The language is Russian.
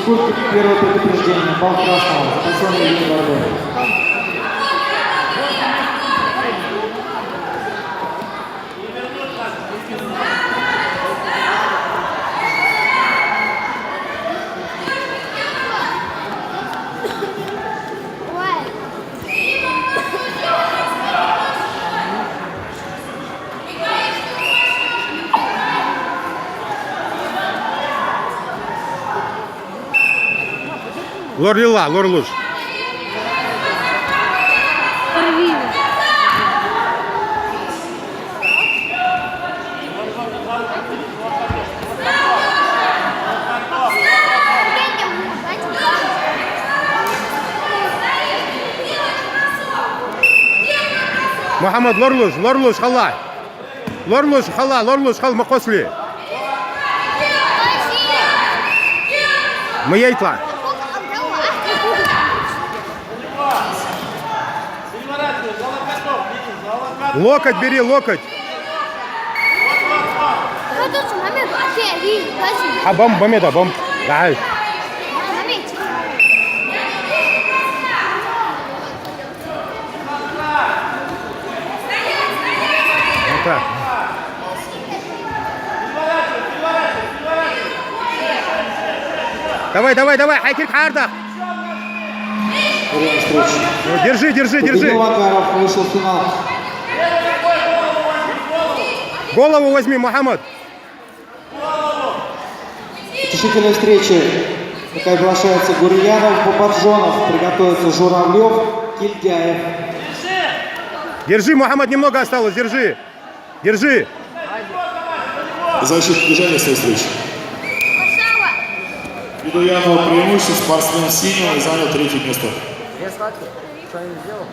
Физкульт первое предупреждение. Балл красного. Запасенный вид борьбы. Лор лила, лор луж. Мухаммад лор луж, хала. Лор луж, хал макосли. Маятла. Локоть бери, локоть. А бомбамеда, бомб. Дай. Вот так. Давай, Хайкин Харда. Держи. Победил Макаров, вышел в финал. Голову возьми, Мухаммад. Утешительной встречи приглашается Гурьянов, Бабаджонов, приготовится Журавлев, Кильдяев. Держи, Мухаммад, немного осталось, держи. Защита движения с этой встречи. Гурьянов преимущество, спортсмен синего и занял 3-е место. Я смотрю, что они сделали.